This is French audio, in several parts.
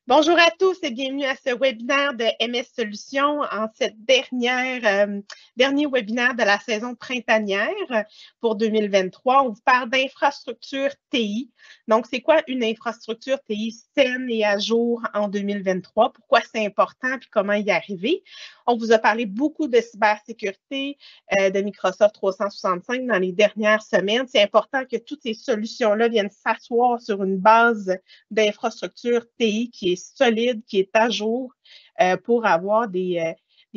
Bonjour à tous et bienvenue à ce webinaire de MS Solutions en cette dernier webinaire de la saison printanière pour 2023. On vous parle d'infrastructure TI. Donc, c'est quoi une infrastructure TI saine et à jour en 2023? Pourquoi c'est important puis comment y arriver? On vous a parlé beaucoup de cybersécurité, de Microsoft 365 dans les dernières semaines. C'est important que toutes ces solutions-là viennent s'asseoir sur une base d'infrastructure TI qui est solide, qui est à jour pour avoir des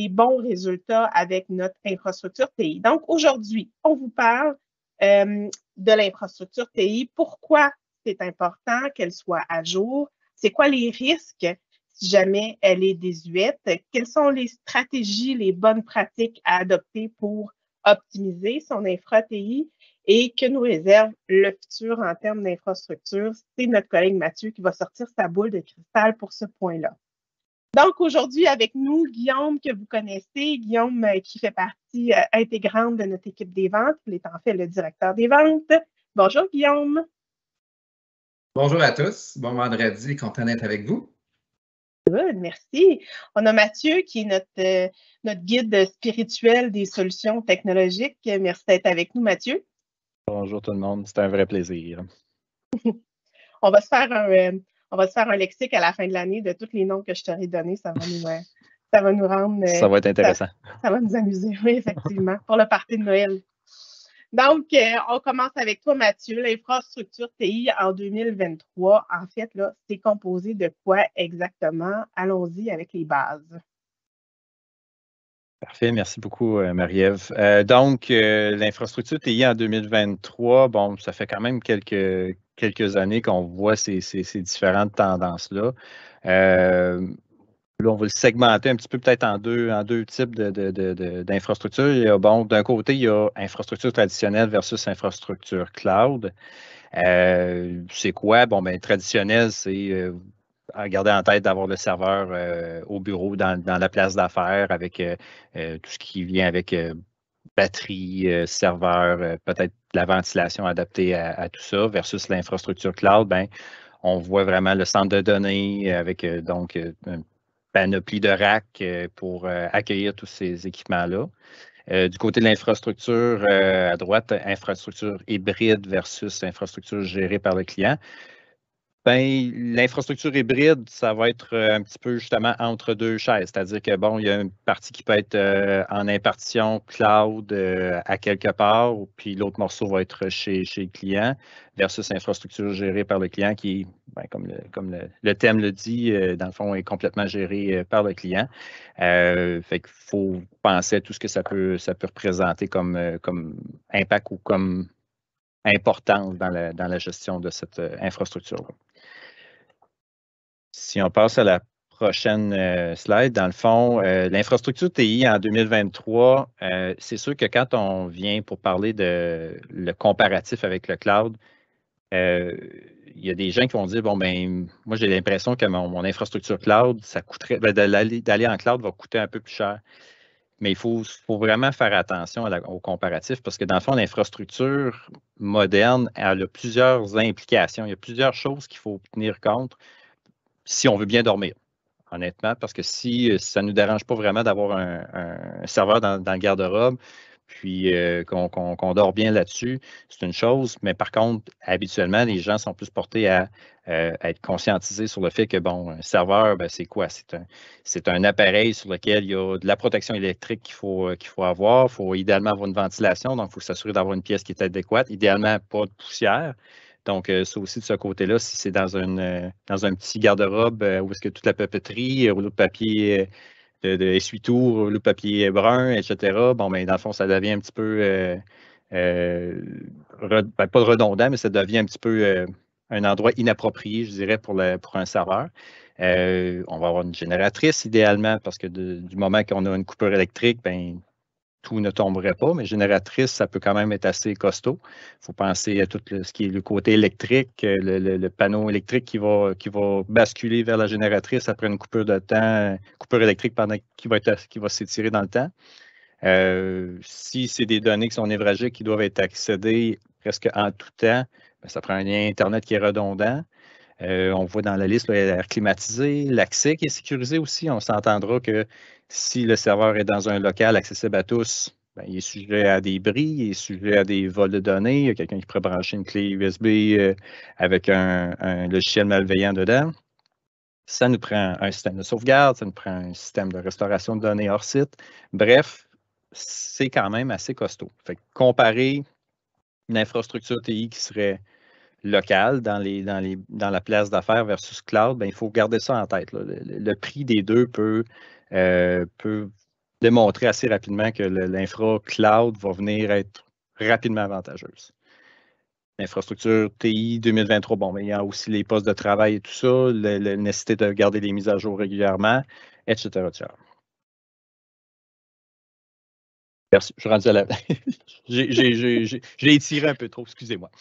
bons résultats avec notre infrastructure TI. Donc, aujourd'hui, on vous parle de l'infrastructure TI. Pourquoi c'est important qu'elle soit à jour? C'est quoi les risques si jamais elle est désuète? Quelles sont les stratégies, les bonnes pratiques à adopter pour optimiser son infra TI? Et que nous réserve le futur en termes d'infrastructure? C'est notre collègue Mathieu qui va sortir sa boule de cristal pour ce point-là. Donc, aujourd'hui, avec nous, Guillaume, que vous connaissez, Guillaume qui fait partie intégrante de notre équipe des ventes. Il est en fait le directeur des ventes. Bonjour, Guillaume. Bonjour à tous. Bon vendredi, content d'être avec vous. Good, merci. On a Mathieu qui est notre guide spirituel des solutions technologiques. Merci d'être avec nous, Mathieu. Bonjour tout le monde, c'est un vrai plaisir. On va se faire un lexique à la fin de l'année de tous les noms que je t'aurais donnés. Ça va nous rendre... Ça va être intéressant. Ça va nous amuser, oui, effectivement, pour le party de Noël. Donc, on commence avec toi, Mathieu. L'infrastructure TI en 2023, en fait, là, c'est composé de quoi exactement? Allons-y avec les bases. Parfait, merci beaucoup, Marie-Ève. Donc, l'infrastructure TI en 2023, bon, ça fait quand même quelques années qu'on voit ces différentes tendances-là. Là, on va le segmenter un petit peu peut-être en deux types d'infrastructures. Bon, d'un côté, il y a infrastructure traditionnelle versus infrastructure cloud. C'est quoi? Bon, bien, traditionnel, c'est à garder en tête d'avoir le serveur au bureau dans la place d'affaires avec tout ce qui vient avec batterie, serveur, peut-être la ventilation adaptée à tout ça, versus l'infrastructure cloud, ben, on voit vraiment le centre de données avec donc une panoplie de racks pour accueillir tous ces équipements-là. Du côté de l'infrastructure, à droite, infrastructure hybride versus infrastructure gérée par le client. Ben, l'infrastructure hybride, ça va être un petit peu justement entre deux chaises. C'est-à-dire que, bon, il y a une partie qui peut être en impartition cloud à quelque part, puis l'autre morceau va être chez le client, versus infrastructure gérée par le client qui, ben, comme le thème le dit, dans le fond, est complètement géré par le client. Fait qu'il faut penser à tout ce que ça peut représenter comme impact ou comme importance dans la gestion de cette infrastructure-là. Si on passe à la prochaine slide, dans le fond, l'infrastructure TI en 2023, c'est sûr que quand on vient pour parler de le comparatif avec le cloud, il y a des gens qui vont dire, bon, ben, moi, j'ai l'impression que mon infrastructure cloud, ça coûterait, d'aller en cloud va coûter un peu plus cher. Mais il faut vraiment faire attention au comparatif parce que dans le fond, l'infrastructure moderne, elle a plusieurs implications. Il y a plusieurs choses qu'il faut tenir compte si on veut bien dormir, honnêtement, parce que si ça ne nous dérange pas vraiment d'avoir un serveur dans le garde-robe, puis qu'on dort bien là-dessus, c'est une chose. Mais par contre, habituellement, les gens sont plus portés à être conscientisés sur le fait que, bon, un serveur, ben, c'est quoi? C'est un appareil sur lequel il y a de la protection électrique qu'il faut avoir. Il faut idéalement avoir une ventilation, donc il faut s'assurer d'avoir une pièce qui est adéquate. Idéalement, pas de poussière. Donc, ça aussi, de ce côté-là, si c'est dans un petit garde-robe où est-ce que toute la papeterie, rouleau de papier de essuie-tout, rouleau de papier brun, etc., bon, bien, dans le fond, ça devient un petit peu, pas redondant, mais ça devient un petit peu un endroit inapproprié, je dirais, pour un serveur. On va avoir une génératrice, idéalement, parce que du moment qu'on a une coupure électrique, bien, tout ne tomberait pas, mais génératrice, ça peut quand même être assez costaud. Il faut penser à tout ce qui est le côté électrique, le panneau électrique qui va basculer vers la génératrice après une coupure de temps, coupure électrique qui va s'étirer dans le temps. Si c'est des données qui sont névragiques, qui doivent être accédées presque en tout temps, bien, ça prend un lien Internet qui est redondant. On voit dans la liste l'air climatisé, l'accès qui est sécurisé aussi. On s'entendra que si le serveur est dans un local accessible à tous, ben, il est sujet à des bris, il est sujet à des vols de données. Il y a quelqu'un qui pourrait brancher une clé USB avec un logiciel malveillant dedans. Ça nous prend un système de sauvegarde, ça nous prend un système de restauration de données hors site. Bref, c'est quand même assez costaud. Fait que comparer une infrastructure TI qui serait locale dans la place d'affaires versus cloud, ben, il faut garder ça en tête. Le prix des deux peut démontrer assez rapidement que l'infra cloud va venir être rapidement avantageuse. L'infrastructure TI 2023, bon, mais il y a aussi les postes de travail et tout ça, la nécessité de garder les mises à jour régulièrement, etc. Merci, je suis rendu à la... J'ai étiré un peu trop, excusez-moi.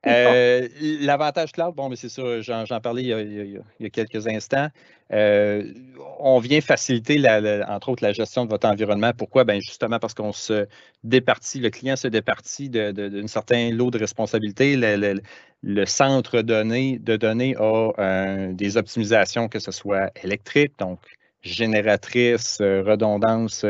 L'avantage cloud, bon, mais c'est ça, j'en parlais il y a quelques instants. On vient faciliter, entre autres, la gestion de votre environnement. Pourquoi? Bien, justement parce qu'on se départit, le client se départit d'un certain lot de responsabilités. Le centre de données a des optimisations, que ce soit électrique, donc génératrice, redondance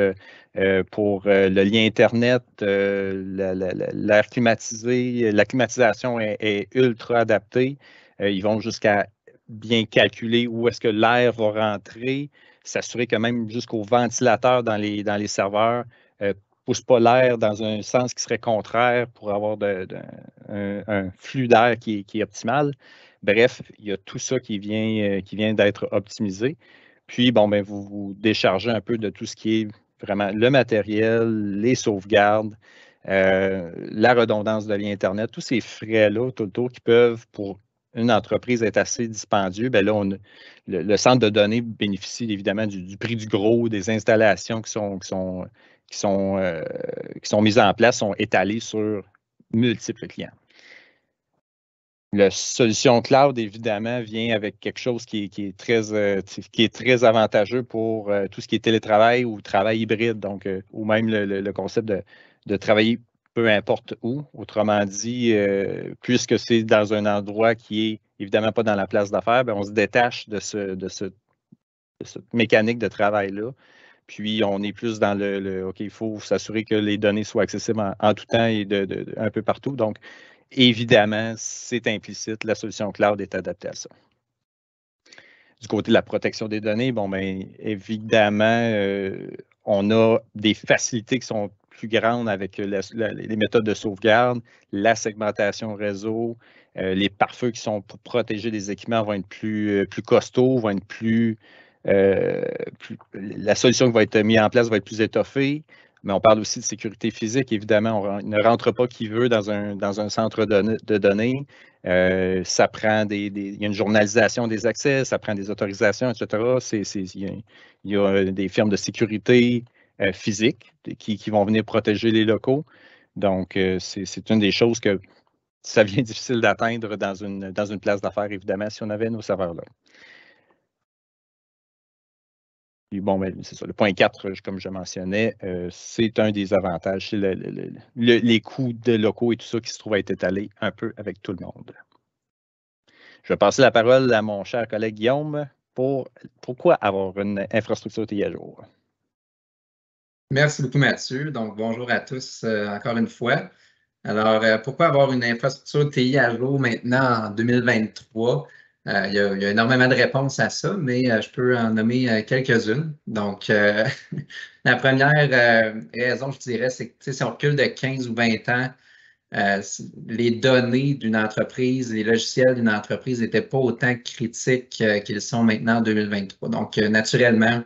pour le lien Internet, l'air climatisé, la climatisation est ultra adaptée. Ils vont jusqu'à bien calculer où est-ce que l'air va rentrer, s'assurer que même jusqu'au ventilateur dans les serveurs ne pousse pas l'air dans un sens qui serait contraire pour avoir un flux d'air qui est optimal. Bref, il y a tout ça qui vient d'être optimisé. Puis, bon, ben, vous déchargez un peu de tout ce qui est vraiment le matériel, les sauvegardes, la redondance de lien Internet, tous ces frais-là tout le tour qui peuvent, pour une entreprise, être assez dispendieux. Bien là, le centre de données bénéficie évidemment du prix du gros, des installations qui sont mises en place, sont étalées sur multiples clients. La solution cloud, évidemment, vient avec quelque chose qui est très avantageux pour tout ce qui est télétravail ou travail hybride, donc, ou même le concept de travailler peu importe où. Autrement dit, puisque c'est dans un endroit qui est évidemment pas dans la place d'affaires, on se détache de cette mécanique de travail-là. Puis, on est plus dans OK, il faut s'assurer que les données soient accessibles en tout temps et un peu partout. Donc, évidemment, c'est implicite, la solution cloud est adaptée à ça. Du côté de la protection des données, bon, bien, évidemment, on a des facilités qui sont plus grandes avec les méthodes de sauvegarde, la segmentation réseau, les pare-feux qui sont pour protéger les équipements vont être plus costauds, vont être la solution qui va être mise en place va être plus étoffée. Mais on parle aussi de sécurité physique, évidemment. On ne rentre pas qui veut dans un centre de données. Ça prend il y a une journalisation des accès, ça prend des autorisations, etc. Il y a des firmes de sécurité physique qui vont venir protéger les locaux. Donc, c'est une des choses que ça devient difficile d'atteindre dans une place d'affaires, évidemment, si on avait nos serveurs là. Puis bon, ben, c'est ça. Le point 4, comme je mentionnais, c'est un des avantages. C'est les coûts de locaux et tout ça qui se trouve à être étalés un peu avec tout le monde. Je vais passer la parole à mon cher collègue Guillaume pour pourquoi avoir une infrastructure TI à jour. Merci beaucoup, Mathieu. Donc, bonjour à tous encore une fois. Alors, pourquoi avoir une infrastructure TI à jour maintenant en 2023? Il y a énormément de réponses à ça, mais je peux en nommer quelques-unes. Donc, la première raison, je dirais, c'est que si on recule de 15 ou 20 ans, les données d'une entreprise, les logiciels d'une entreprise n'étaient pas autant critiques qu'ils sont maintenant en 2023. Donc, naturellement,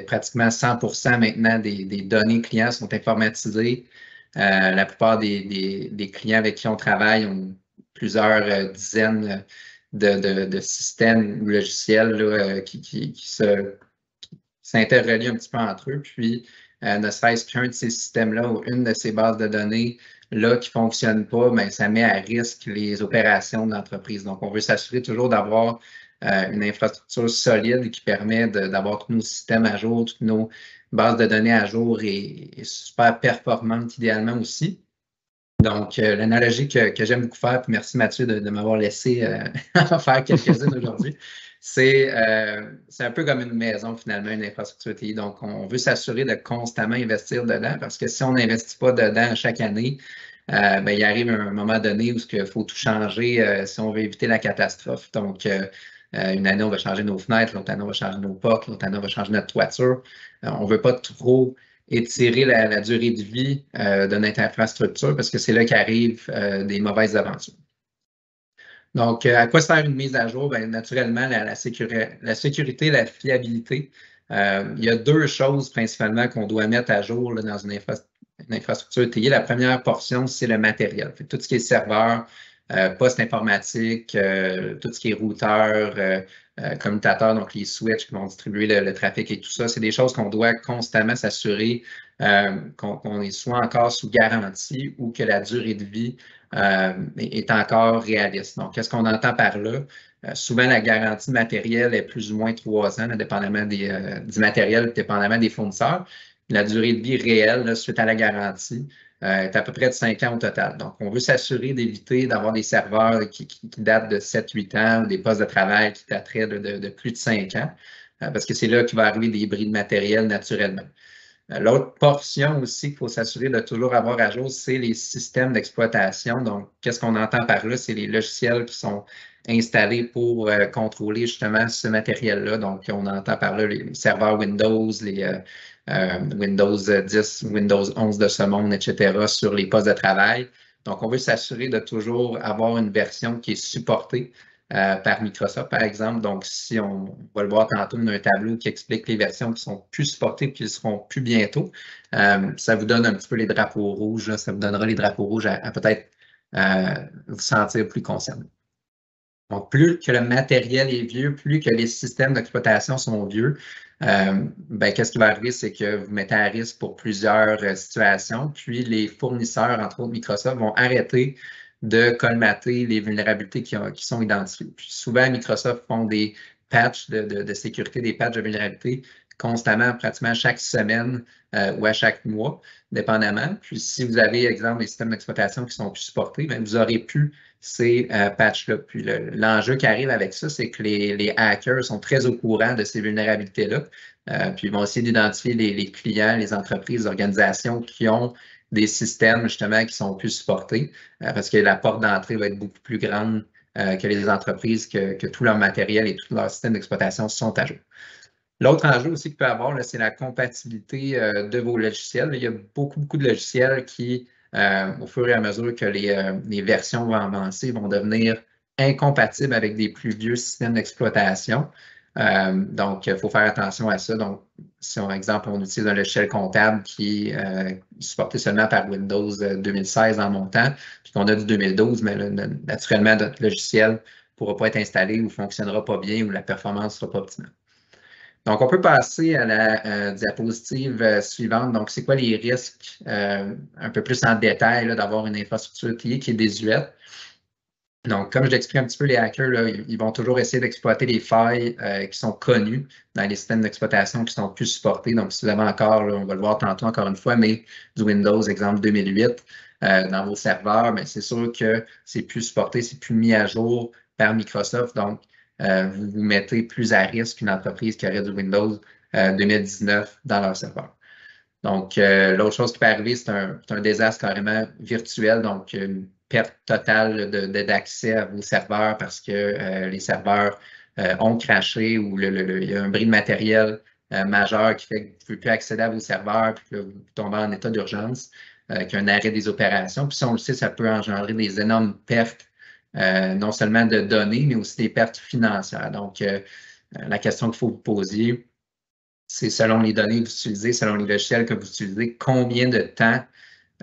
pratiquement 100% maintenant des données clients sont informatisées. La plupart des clients avec qui on travaille ont plusieurs dizaines de systèmes ou logiciels là, qui s'interrelient un petit peu entre eux. Puis, ne serait-ce qu'un de ces systèmes-là ou une de ces bases de données là qui ne fonctionne pas, bien, ça met à risque les opérations de l'entreprise. Donc, on veut s'assurer toujours d'avoir une infrastructure solide qui permet d'avoir tous nos systèmes à jour, toutes nos bases de données à jour et super performantes idéalement aussi. Donc, l'analogie que j'aime beaucoup faire, puis merci Mathieu de m'avoir laissé en faire quelques-unes aujourd'hui, c'est un peu comme une maison finalement, une infrastructure TI. Donc, on veut s'assurer de constamment investir dedans parce que si on n'investit pas dedans chaque année, ben, il arrive un moment donné où il faut tout changer si on veut éviter la catastrophe. Donc, une année, on va changer nos fenêtres, l'autre année, on va changer nos portes, l'autre année, on va changer notre toiture. On ne veut pas trop étirer la durée de vie de notre infrastructure parce que c'est là qu'arrivent des mauvaises aventures. Donc, à quoi sert une mise à jour? Bien, naturellement, la sécurité, la fiabilité. Il y a deux choses principalement qu'on doit mettre à jour là, dans une infrastructure TI. La première portion, c'est le matériel. Tout ce qui est serveur, poste informatique, tout ce qui est routeur, commutateurs, donc les switches qui vont distribuer le trafic et tout ça, c'est des choses qu'on doit constamment s'assurer qu'on est soit encore sous garantie ou que la durée de vie est encore réaliste. Donc, qu'est-ce qu'on entend par là? Souvent, la garantie matérielle est plus ou moins 3 ans, dépendamment du matériel, dépendamment des fournisseurs. La durée de vie réelle, là, suite à la garantie, est à peu près de 5 ans au total. Donc, on veut s'assurer d'éviter d'avoir des serveurs qui datent de 7-8 ans ou des postes de travail qui dateraient de plus de 5 ans, parce que c'est là qu'il va arriver des bris de matériel naturellement. L'autre portion aussi qu'il faut s'assurer de toujours avoir à jour, c'est les systèmes d'exploitation. Donc, qu'est-ce qu'on entend par là? C'est les logiciels qui sont installés pour contrôler justement ce matériel-là. Donc, on entend par là les serveurs Windows, les Windows 10, Windows 11 de ce monde, etc., sur les postes de travail. Donc, on veut s'assurer de toujours avoir une version qui est supportée par Microsoft, par exemple. Donc, si on va le voir tantôt, on a un tableau qui explique les versions qui sont plus supportées et qui ne seront plus bientôt. Ça vous donne un petit peu les drapeaux rouges. Là. Ça vous donnera les drapeaux rouges à peut-être vous sentir plus concerné. Donc, plus que le matériel est vieux, plus que les systèmes d'exploitation sont vieux, ben, qu'est-ce qui va arriver, c'est que vous mettez à risque pour plusieurs situations. Puis, les fournisseurs, entre autres Microsoft, vont arrêter de colmater les vulnérabilités qui sont identifiées. Puis souvent, Microsoft font des patchs de sécurité, des patchs de vulnérabilité constamment, pratiquement chaque semaine ou à chaque mois, dépendamment. Puis si vous avez, exemple, des systèmes d'exploitation qui sont plus supportés, bien, vous aurez plus ces patchs-là. Puis l'enjeu qui arrive avec ça, c'est que les hackers sont très au courant de ces vulnérabilités-là. Puis ils vont essayer d'identifier les clients, les entreprises, les organisations qui ont des systèmes justement qui sont plus supportés parce que la porte d'entrée va être beaucoup plus grande que les entreprises, que tout leur matériel et tout leur système d'exploitation sont à jour. L'autre enjeu aussi qu'il peut y avoir, c'est la compatibilité de vos logiciels. Il y a beaucoup de logiciels qui, au fur et à mesure que les versions vont avancer, vont devenir incompatibles avec des plus vieux systèmes d'exploitation. Donc, il faut faire attention à ça. Donc, si, par exemple, on utilise un logiciel comptable qui est supporté seulement par Windows 2016 en montant, puis qu'on a du 2012, mais là, naturellement, notre logiciel ne pourra pas être installé ou ne fonctionnera pas bien ou la performance ne sera pas optimale. Donc, on peut passer à la diapositive suivante. Donc, c'est quoi les risques un peu plus en détail d'avoir une infrastructure TI qui est désuète? Donc, comme je l'explique un petit peu, les hackers, là, ils vont toujours essayer d'exploiter les failles qui sont connues dans les systèmes d'exploitation qui sont plus supportés. Donc, si vous avez encore, là, on va le voir tantôt encore une fois, mais du Windows, exemple 2008, dans vos serveurs, mais c'est sûr que c'est plus supporté, c'est plus mis à jour par Microsoft. Donc, vous vous mettez plus à risque qu'une entreprise qui aurait du Windows 2019 dans leur serveur. Donc, l'autre chose qui peut arriver, c'est un désastre carrément virtuel, donc une perte totale d'accès à vos serveurs parce que les serveurs ont crashé ou il y a un bris de matériel majeur qui fait que vous ne pouvez plus accéder à vos serveurs puis que vous tombez en état d'urgence, qu'il y a un arrêt des opérations. Puis si on le sait, ça peut engendrer des énormes pertes, non seulement de données, mais aussi des pertes financières. Donc, la question qu'il faut vous poser, c'est selon les données que vous utilisez, selon les logiciels que vous utilisez, combien de temps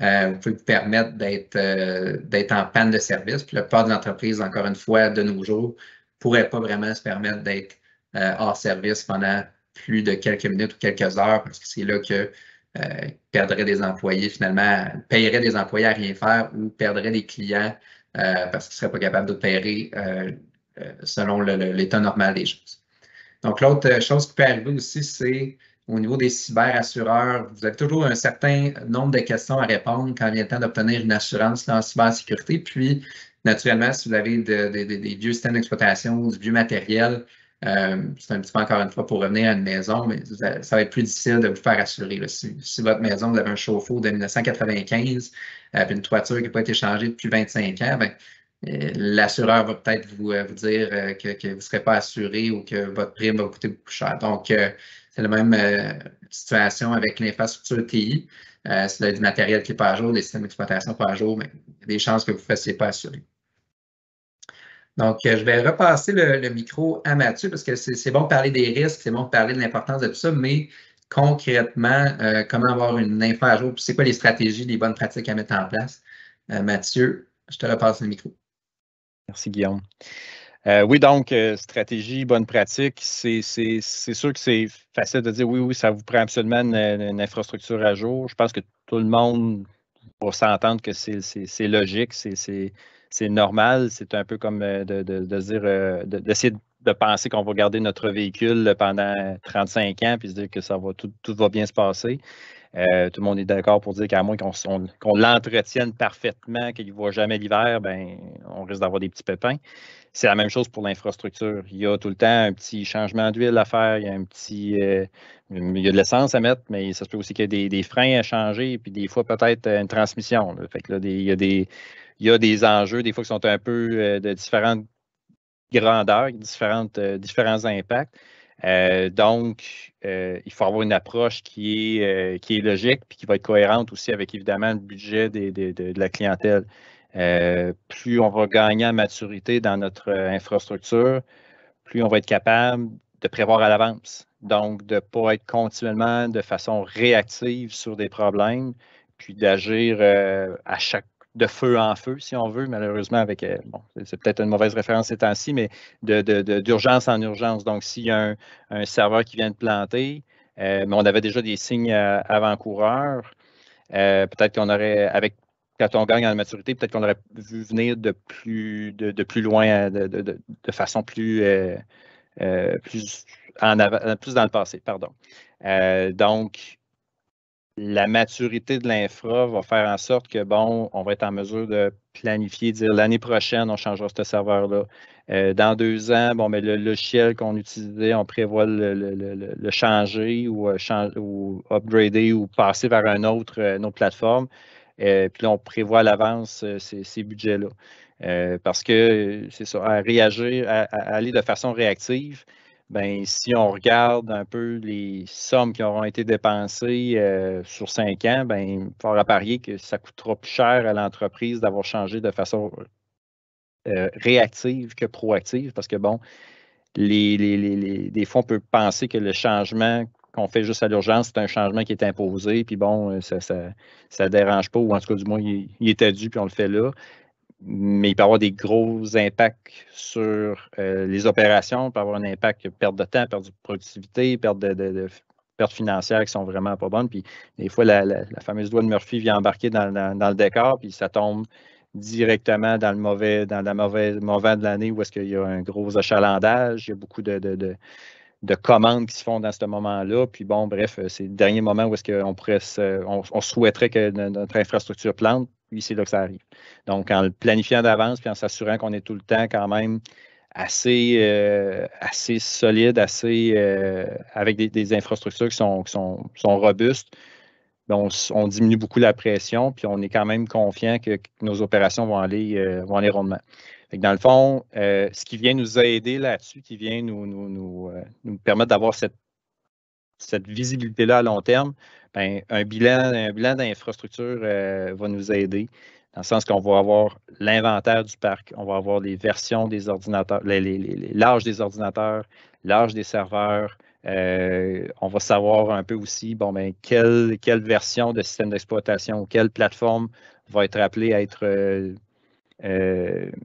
vous pouvez vous permettre d'être en panne de service. Puis la plupart des entreprises, encore une fois, de nos jours, ne pourraient pas vraiment se permettre d'être hors service pendant plus de quelques minutes ou quelques heures parce que c'est là que perdraient des employés finalement, paieraient des employés à rien faire ou perdraient des clients parce qu'ils ne seraient pas capables d'opérer selon l'état normal des choses. Donc, l'autre chose qui peut arriver aussi, c'est au niveau des cyberassureurs, vous avez toujours un certain nombre de questions à répondre quand vient le temps d'obtenir une assurance en cybersécurité. Puis, naturellement, si vous avez des vieux systèmes d'exploitation ou du vieux matériel, c'est un petit peu encore une fois pour revenir à une maison, mais ça va être plus difficile de vous faire assurer. Là. Si votre maison, vous avez un chauffe-eau de 1995, puis une toiture qui n'a pas été changée depuis 25 ans, ben, l'assureur va peut-être vous dire que vous ne serez pas assuré ou que votre prime va coûter beaucoup plus cher. Donc, c'est la même situation avec l'infrastructure TI. Si vous avez du matériel qui n'est pas à jour, des systèmes d'exploitation pas à jour, mais il y a des chances que vous ne fassiez pas assurer. Donc, je vais repasser le micro à Mathieu parce que c'est bon de parler des risques, c'est bon de parler de l'importance de tout ça, mais concrètement, comment avoir une infra à jour, puis c'est quoi les stratégies, les bonnes pratiques à mettre en place? Mathieu, je te repasse le micro. Merci, Guillaume. Oui, donc, stratégie, bonne pratique, c'est sûr que c'est facile de dire oui, ça vous prend absolument une infrastructure à jour. Je pense que tout le monde va s'entendre que c'est logique, c'est normal. C'est un peu comme de dire, d'essayer de penser qu'on va garder notre véhicule pendant 35 ans puis se dire que tout va bien se passer. Tout le monde est d'accord pour dire qu'à moins qu'on l'entretienne parfaitement, qu'il ne voit jamais l'hiver, ben, on risque d'avoir des petits pépins. C'est la même chose pour l'infrastructure. Il y a tout le temps un petit changement d'huile à faire, il y a il y a de l'essence à mettre, mais ça se peut aussi qu'il y ait des freins à changer, puis des fois peut-être une transmission. Là. Fait que là, il y a des enjeux, des fois qui sont un peu de différentes grandeurs, différents impacts. Donc, il faut avoir une approche qui est logique puis qui va être cohérente aussi avec, évidemment, le budget de la clientèle. Plus on va gagner en maturité dans notre infrastructure, plus on va être capable de prévoir à l'avance. Donc, de ne pas être continuellement de façon réactive sur des problèmes, puis d'agir de feu en feu, si on veut, malheureusement, avec, bon, c'est peut-être une mauvaise référence ces temps-ci, mais d'urgence en urgence. Donc, s'il y a un serveur qui vient de planter, mais on avait déjà des signes avant-coureurs, peut-être qu'on aurait, quand on gagne en maturité, peut-être qu'on aurait vu venir de plus loin, de façon plus dans le passé, pardon. Donc, la maturité de l'infra va faire en sorte que, bon, on va être en mesure de planifier, dire l'année prochaine, on changera ce serveur-là. Dans 2 ans, bon, mais le logiciel qu'on utilisait, on prévoit le changer ou upgrader ou passer vers une autre plateforme. Puis là, on prévoit à l'avance ces budgets-là. Parce que c'est ça, à réagir, à aller de façon réactive, ben, si on regarde un peu les sommes qui auront été dépensées sur 5 ans, ben, il faudra parier que ça coûtera plus cher à l'entreprise d'avoir changé de façon réactive que proactive, parce que, bon, des fois, on peut penser que le changement qu'on fait juste à l'urgence, c'est un changement qui est imposé, puis bon, ça ne dérange pas, ou en tout cas, du moins, il est dû, puis on le fait là. Mais il peut y avoir des gros impacts sur les opérations, il peut y avoir un impact perte de temps, perte de productivité, perte pertes financières qui sont vraiment pas bonnes. Puis des fois, la fameuse loi de Murphy vient embarquer dans le décor, puis ça tombe directement dans le mauvais moment de l'année où est-ce qu'il y a un gros achalandage, il y a beaucoup de commandes qui se font dans ce moment-là. Puis bon, bref, c'est le dernier moment où est-ce qu'on on souhaiterait que notre infrastructure plante, puis c'est là que ça arrive. Donc, en le planifiant d'avance, puis en s'assurant qu'on est tout le temps quand même assez solide, avec des infrastructures qui sont robustes, on diminue beaucoup la pression, puis on est quand même confiant que nos opérations vont aller rondement. Dans le fond, ce qui vient nous aider là-dessus, qui vient nous permettre d'avoir cette visibilité-là à long terme, ben, un bilan d'infrastructure va nous aider, dans le sens qu'on va avoir l'inventaire du parc, on va avoir les versions des ordinateurs, l'âge des ordinateurs, l'âge des serveurs. On va savoir un peu aussi, bon, ben, quelle version de système d'exploitation ou quelle plateforme va être appelée à être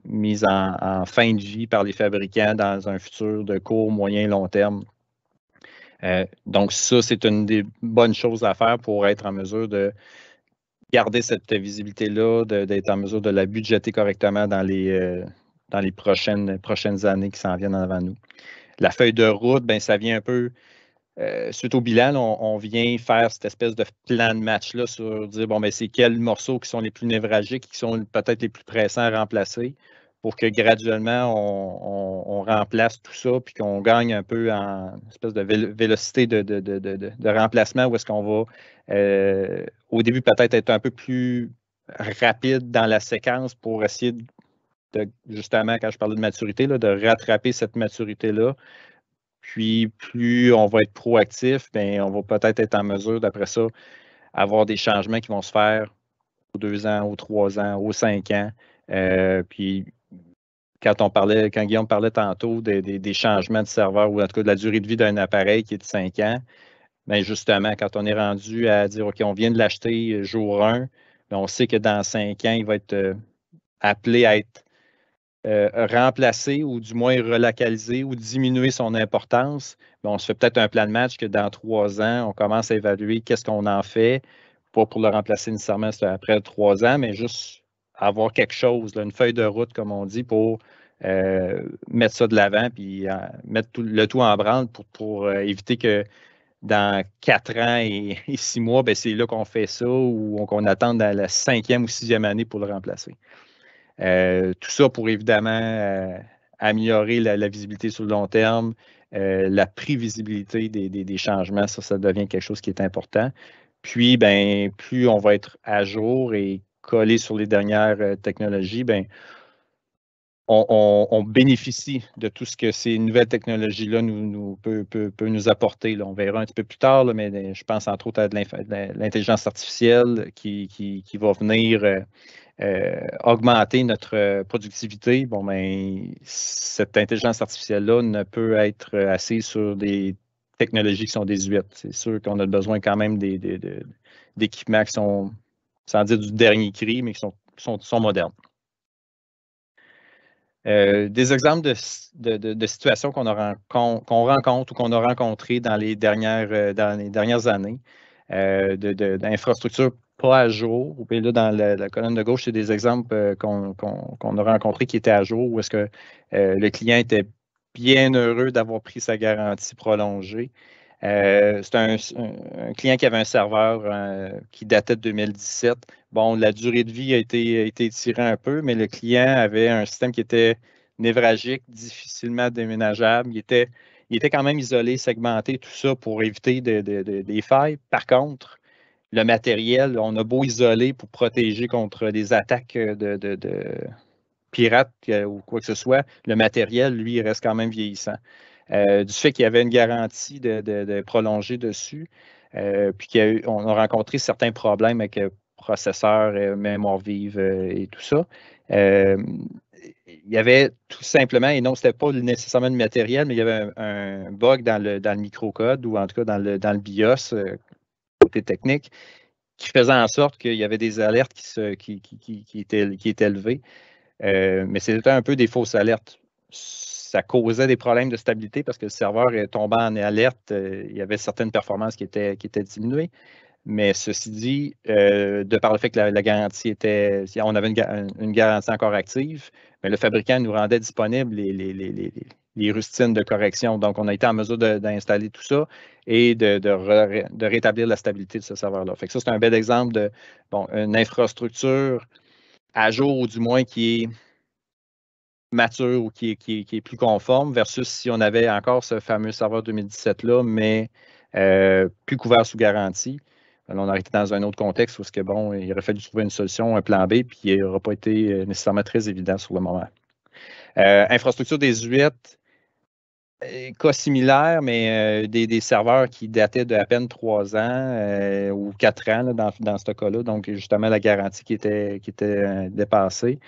mise en fin de vie par les fabricants dans un futur de court, moyen, long terme. Donc, ça, c'est une des bonnes choses à faire pour être en mesure de garder cette visibilité-là, d'être en mesure de la budgéter correctement dans les prochaines années qui s'en viennent avant nous. La feuille de route, ben, ça vient un peu suite au bilan, là, on vient faire cette espèce de plan de match-là sur dire, bon, ben, c'est quels morceaux qui sont les plus névralgiques, qui sont peut-être les plus pressants à remplacer pour que graduellement, on remplace tout ça puis qu'on gagne un peu en espèce de vélocité de remplacement où est-ce qu'on va, au début, peut-être être un peu plus rapide dans la séquence pour essayer justement, quand je parlais de maturité, là, de rattraper cette maturité-là. Puis, plus on va être proactif, bien, on va peut-être être en mesure, d'après ça, avoir des changements qui vont se faire aux 2 ans, aux 3 ans, aux 5 ans. Puis, quand Guillaume parlait tantôt des changements de serveur ou en tout cas de la durée de vie d'un appareil qui est de 5 ans, bien justement, quand on est rendu à dire, OK, on vient de l'acheter jour 1, bien, on sait que dans 5 ans, il va être appelé à être remplacer ou du moins relocaliser ou diminuer son importance, bien, on se fait peut-être un plan de match que dans 3 ans, on commence à évaluer qu'est-ce qu'on en fait, pas pour le remplacer nécessairement après 3 ans, mais juste avoir quelque chose, là, une feuille de route, comme on dit, pour mettre ça de l'avant puis mettre le tout en branle pour éviter que dans 4 ans et 6 mois, bien, c'est là qu'on fait ça ou qu'on attende à la 5e ou 6e année pour le remplacer. Tout ça pour évidemment améliorer la visibilité sur le long terme, la prévisibilité des changements, ça devient quelque chose qui est important. Puis, ben, plus on va être à jour et collé sur les dernières technologies, ben, on bénéficie de tout ce que ces nouvelles technologies-là peut nous apporter. Là. On verra un petit peu plus tard, là, mais je pense entre autres à de l'intelligence artificielle qui va venir augmenter notre productivité. Bon, ben, cette intelligence artificielle-là ne peut être assise sur des technologies qui sont désuètes. C'est sûr qu'on a besoin quand même d'équipements qui sont, sans dire du dernier cri, mais qui sont modernes. Des exemples de situations qu'on rencontre ou qu'on a rencontrées dans les dernières années, d'infrastructures pas à jour. Puis là, dans la colonne de gauche, c'est des exemples qu'on a rencontrés qui étaient à jour, où est-ce que le client était bien heureux d'avoir pris sa garantie prolongée. C'est un client qui avait un serveur qui datait de 2017. Bon, la durée de vie a été étirée un peu, mais le client avait un système qui était névralgique, difficilement déménageable. Il était quand même isolé, segmenté, tout ça pour éviter des failles. Par contre, le matériel, on a beau isoler pour protéger contre des attaques de pirates ou quoi que ce soit, le matériel, lui, il reste quand même vieillissant. Du fait qu'il y avait une garantie de prolonger dessus, puis qu'on a rencontré certains problèmes avec processeur, mémoire vive et tout ça. Il y avait tout simplement, et non, ce n'était pas nécessairement du matériel, mais il y avait un bug dans le microcode ou en tout cas dans le BIOS, côté technique, qui faisait en sorte qu'il y avait des alertes qui étaient levées. Mais c'était un peu des fausses alertes. Ça causait des problèmes de stabilité parce que le serveur est tombé en alerte. Il y avait certaines performances qui étaient diminuées. Mais ceci dit, de par le fait que la garantie était, on avait une garantie encore active, mais le fabricant nous rendait disponibles les rustines de correction. Donc, on a été en mesure d'installer tout ça et de rétablir la stabilité de ce serveur-là. Fait que ça, c'est un bel exemple une infrastructure à jour ou du moins qui est mature ou qui est plus conforme versus si on avait encore ce fameux serveur 2017-là, mais plus couvert sous garantie. Alors, on aurait été dans un autre contexte où il aurait fallu trouver une solution, un plan B, puis il n'aura pas été nécessairement très évident sur le moment. Infrastructure désuète, cas similaire, mais des serveurs qui dataient d'à peine 3 ans ou 4 ans là, dans ce cas-là. Donc, justement, la garantie qui était dépassée.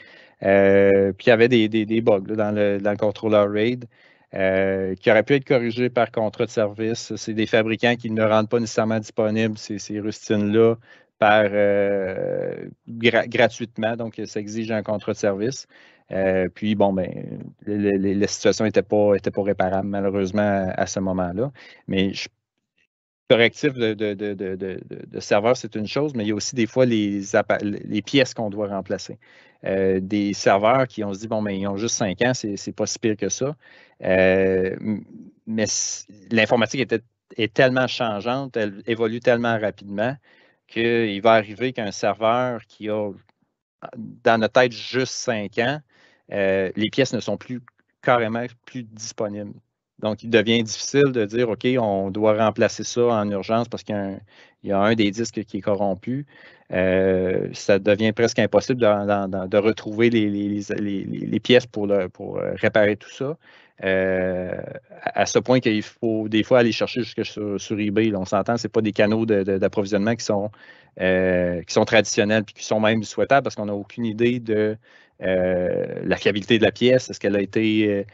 Puis, il y avait des bugs là, dans le contrôleur RAID qui auraient pu être corrigés par contrat de service. C'est des fabricants qui ne rendent pas nécessairement disponibles ces rustines-là gratuitement. Donc, ça exige un contrat de service. Puis, la situation n'était pas réparable, malheureusement, à ce moment-là. Mais correctif de serveur, c'est une chose, mais il y a aussi des fois les pièces qu'on doit remplacer. Des serveurs qui, on se dit, ils ont juste 5 ans, c'est pas si pire que ça. Mais l'informatique était est tellement changeante, elle évolue tellement rapidement qu'il va arriver qu'un serveur qui a dans notre tête juste 5 ans, les pièces ne sont plus carrément plus disponibles. Donc, il devient difficile de dire, OK, on doit remplacer ça en urgence parce qu'il y a un des disques qui est corrompu. Ça devient presque impossible de retrouver les pièces pour réparer tout ça. À ce point qu'il faut des fois aller chercher jusque sur eBay. Là, on s'entend, ce n'est pas des canaux d'approvisionnement qui sont traditionnels et qui sont même souhaitables parce qu'on n'a aucune idée de la fiabilité de la pièce. Est-ce qu'elle a été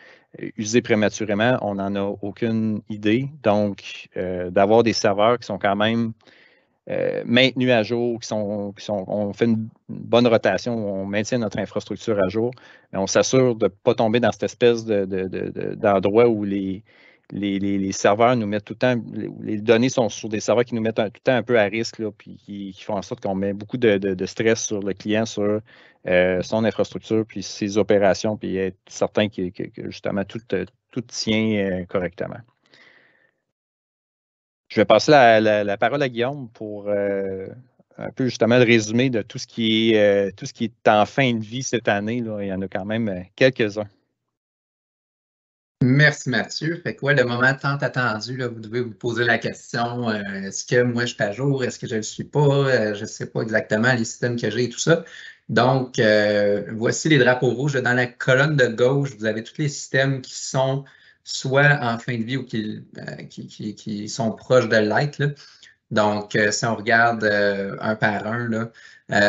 usée prématurément? On n'en a aucune idée. Donc, d'avoir des serveurs qui sont quand même maintenus à jour, on fait une bonne rotation, on maintient notre infrastructure à jour, mais on s'assure de ne pas tomber dans cette espèce d'endroit où les serveurs nous mettent tout le temps, les données sont sur des serveurs qui nous mettent tout le temps un peu à risque, là, puis qui font en sorte qu'on met beaucoup de stress sur le client, sur son infrastructure, puis ses opérations, puis être certain que justement tout tient correctement. Je vais passer la parole à Guillaume pour un peu justement le résumé de tout ce qui est en fin de vie cette année. Là. Il y en a quand même quelques-uns. Merci Mathieu. Fait que le moment tant attendu, là, vous devez vous poser la question, est-ce que moi je suis à jour, est-ce que je ne le suis pas, je ne sais pas exactement les systèmes que j'ai et tout ça. Donc, voici les drapeaux rouges. Dans la colonne de gauche, vous avez tous les systèmes qui sont soit en fin de vie ou qui sont proches de l'être. Donc, si on regarde un par un, là,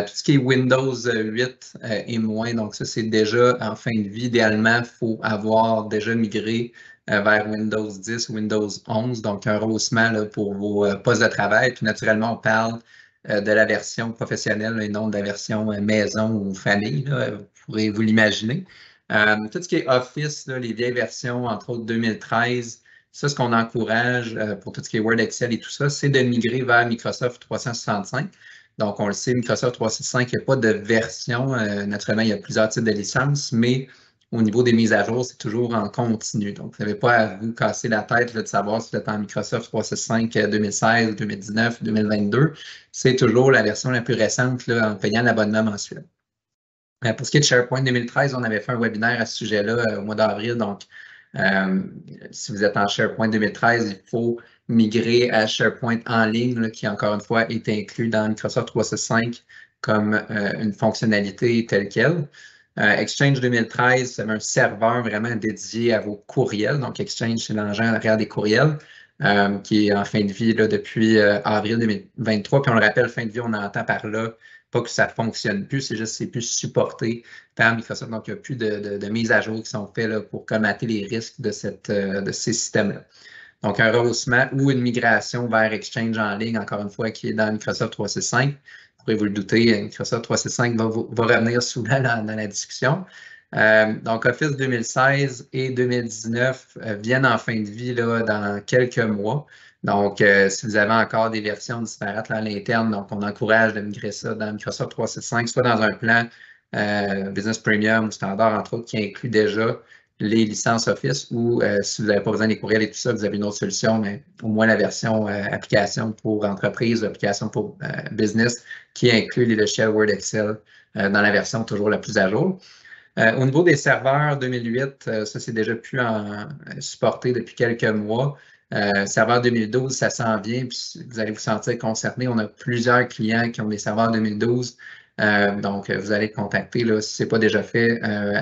tout ce qui est Windows 8 et moins, donc ça, c'est déjà en fin de vie. Idéalement, il faut avoir déjà migré vers Windows 10 ou Windows 11, donc un rehaussement là, pour vos postes de travail. Puis naturellement, on parle de la version professionnelle et non de la version maison ou famille, là, vous pourrez vous l'imaginer. Tout ce qui est Office, là, les vieilles versions, entre autres 2013, ça, ce qu'on encourage pour tout ce qui est Word, Excel et tout ça, c'est de migrer vers Microsoft 365. Donc, on le sait, Microsoft 365, il n'y a pas de version. Naturellement, il y a plusieurs types de licences, mais au niveau des mises à jour, c'est toujours en continu. Donc, vous n'avez pas à vous casser la tête là, de savoir si vous êtes en Microsoft 365 2016, 2019, 2022. C'est toujours la version la plus récente là, en payant l'abonnement mensuel. Pour ce qui est de SharePoint 2013, on avait fait un webinaire à ce sujet-là au mois d'avril. Donc, si vous êtes en SharePoint 2013, il faut migrer à SharePoint en ligne, là, qui encore une fois est inclus dans Microsoft 365 comme une fonctionnalité telle quelle. Exchange 2013, c'est un serveur vraiment dédié à vos courriels. Donc, Exchange, c'est l'engin arrière des courriels qui est en fin de vie là, depuis avril 2023. Puis on le rappelle, fin de vie, on entend par là pas que ça ne fonctionne plus, c'est juste que c'est plus supporté par Microsoft. Donc, il n'y a plus de mises à jour qui sont faites là, pour combattre les risques de ces systèmes-là. Donc, un rehaussement ou une migration vers Exchange en ligne, encore une fois, qui est dans Microsoft 365. Vous pourrez vous le douter, Microsoft 365 va revenir souvent dans la discussion. Donc, Office 2016 et 2019 viennent en fin de vie là, dans quelques mois. Donc, si vous avez encore des versions disparates là, à l'interne, donc on encourage de migrer ça dans Microsoft 365, soit dans un plan Business Premium ou Standard, entre autres, qui inclut déjà les licences Office, ou si vous n'avez pas besoin des courriels et tout ça, vous avez une autre solution, mais au moins la version application pour entreprise, application pour business, qui inclut les logiciels Word, Excel dans la version toujours la plus à jour. Au niveau des serveurs 2008, ça c'est déjà plus supporté depuis quelques mois. Serveur 2012, ça s'en vient, puis vous allez vous sentir concerné. On a plusieurs clients qui ont des serveurs 2012. Donc, vous allez contacter, là, si ce n'est pas déjà fait,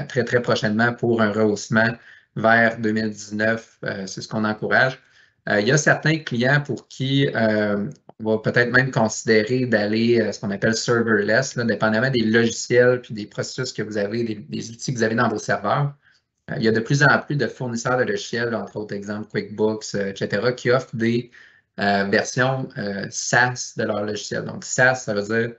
très, très prochainement pour un rehaussement vers 2019. C'est ce qu'on encourage. Il y a certains clients pour qui on va peut-être même considérer d'aller ce qu'on appelle serverless, là, dépendamment des logiciels puis des processus que vous avez, des outils que vous avez dans vos serveurs. Il y a de plus en plus de fournisseurs de logiciels, entre autres exemples QuickBooks, etc., qui offrent des versions SaaS de leur logiciel. Donc, SaaS, ça veut dire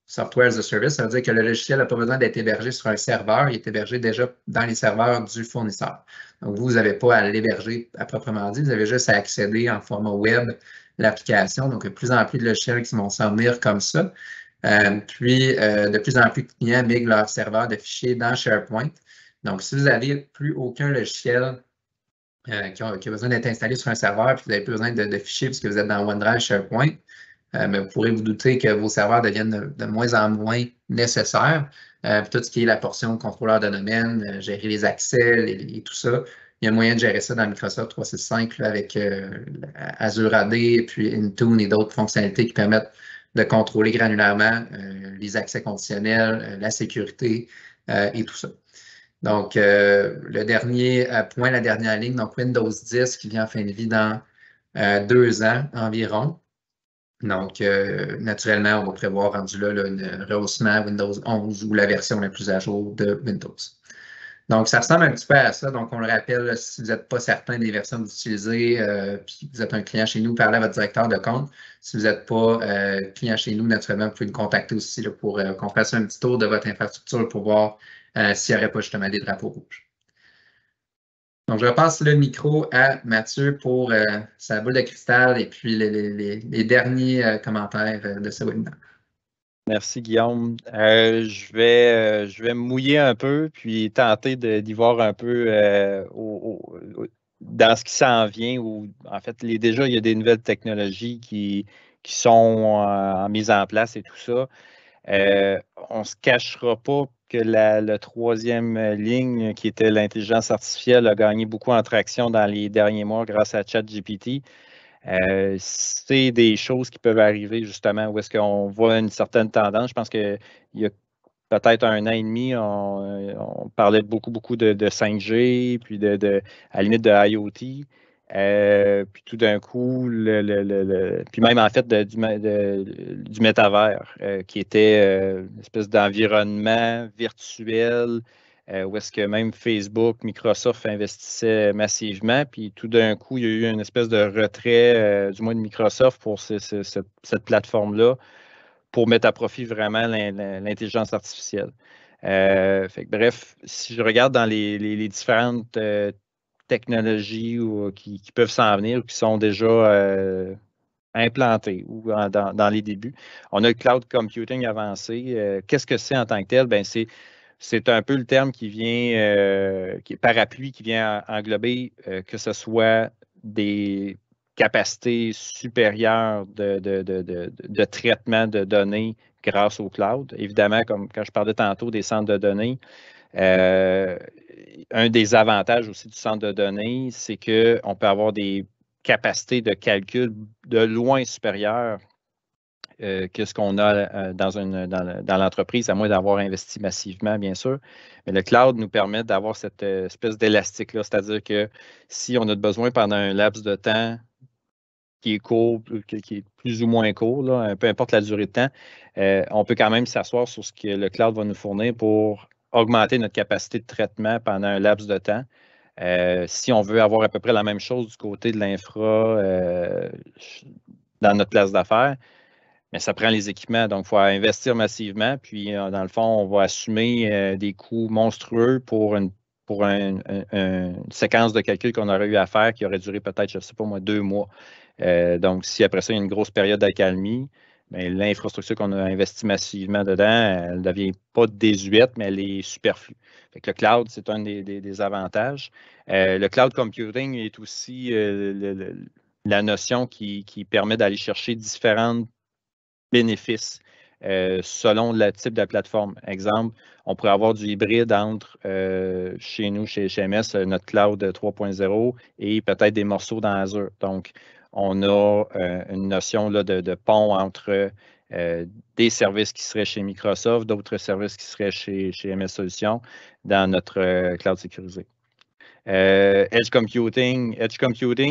Software as a Service, ça veut dire que le logiciel n'a pas besoin d'être hébergé sur un serveur, il est hébergé déjà dans les serveurs du fournisseur. Donc, vous n'avez pas à l'héberger à proprement dit, vous avez juste à accéder en format web l'application. Donc, il y a de plus en plus de logiciels qui vont s'en venir comme ça. Puis, de plus en plus de clients migrent leur serveur de fichiers dans SharePoint. Donc, si vous n'avez plus aucun logiciel qui a besoin d'être installé sur un serveur, puis vous avez besoin de fichiers puisque vous êtes dans OneDrive, SharePoint. Mais vous pourrez vous douter que vos serveurs deviennent de moins en moins nécessaires. Tout ce qui est la portion contrôleur de domaine, gérer les accès et tout ça, il y a moyen de gérer ça dans Microsoft 365 là, avec Azure AD, puis Intune et d'autres fonctionnalités qui permettent de contrôler granulairement les accès conditionnels, la sécurité et tout ça. Donc, le dernier point, la dernière ligne, donc Windows 10 qui vient en fin de vie dans 2 ans environ. Donc, naturellement, on va prévoir rendu là un rehaussement Windows 11 ou la version la plus à jour de Windows. Donc, ça ressemble un petit peu à ça. Donc, on le rappelle, si vous n'êtes pas certain des versions que vous utilisez, puis vous êtes un client chez nous, parlez à votre directeur de compte. Si vous n'êtes pas client chez nous, naturellement, vous pouvez nous contacter aussi là, pour qu'on fasse un petit tour de votre infrastructure pour voir s'il n'y aurait pas justement des drapeaux rouges. Donc, je repasse le micro à Mathieu pour sa boule de cristal et puis les derniers commentaires de ce webinaire. Merci, Guillaume. Je vais me mouiller un peu puis tenter d'y voir un peu dans ce qui s'en vient. Où, en fait, déjà, il y a des nouvelles technologies qui sont en mise en place et tout ça. On ne se cachera pas que la troisième ligne, qui était l'intelligence artificielle, a gagné beaucoup en traction dans les derniers mois grâce à ChatGPT. C'est des choses qui peuvent arriver justement où est-ce qu'on voit une certaine tendance. Je pense qu'il y a peut-être 1 an et demi, on parlait beaucoup de 5G, puis à la limite de IoT. Puis tout d'un coup, puis même en fait du métavers, qui était une espèce d'environnement virtuel, où est-ce que même Facebook, Microsoft investissaient massivement, puis tout d'un coup, il y a eu une espèce de retrait, du moins de Microsoft, pour cette plateforme-là, pour mettre à profit vraiment l'intelligence artificielle. Bref, si je regarde dans les différentes technologies qui peuvent s'en venir ou qui sont déjà implantées ou dans les débuts, on a le cloud computing avancé. Qu'est-ce que c'est en tant que tel? Ben, c'est un peu le terme qui vient, qui est parapluie, qui vient englober que ce soit des capacités supérieures de traitement de données grâce au cloud. Évidemment, comme quand je parlais tantôt des centres de données, un des avantages aussi du centre de données, c'est qu'on peut avoir des capacités de calcul de loin supérieures que ce qu'on a dans l'entreprise, à moins d'avoir investi massivement, bien sûr. Mais le cloud nous permet d'avoir cette espèce d'élastique-là, c'est-à-dire que si on a besoin pendant un laps de temps qui est court, qui est plus ou moins court, là, peu importe la durée de temps, on peut quand même s'asseoir sur ce que le cloud va nous fournir pour augmenter notre capacité de traitement pendant un laps de temps. Si on veut avoir à peu près la même chose du côté de l'infra dans notre place d'affaires, mais ça prend les équipements, donc il faut investir massivement. Puis, dans le fond, on va assumer des coûts monstrueux pour une séquence de calcul qu'on aurait eu à faire qui aurait duré peut-être, je ne sais pas moi, 2 mois. Donc, si après ça, il y a une grosse période d'accalmie, l'infrastructure qu'on a investi massivement dedans, elle ne devient pas désuète, mais elle est superflue. Fait que le cloud, c'est un des avantages. Le cloud computing est aussi la notion qui permet d'aller chercher différentes bénéfices selon le type de plateforme. Exemple, on pourrait avoir du hybride entre chez nous, chez MS, notre cloud 3.0 et peut-être des morceaux dans Azure. Donc, on a une notion là, de pont entre des services qui seraient chez Microsoft, d'autres services qui seraient chez MS Solutions dans notre cloud sécurisé. Edge computing,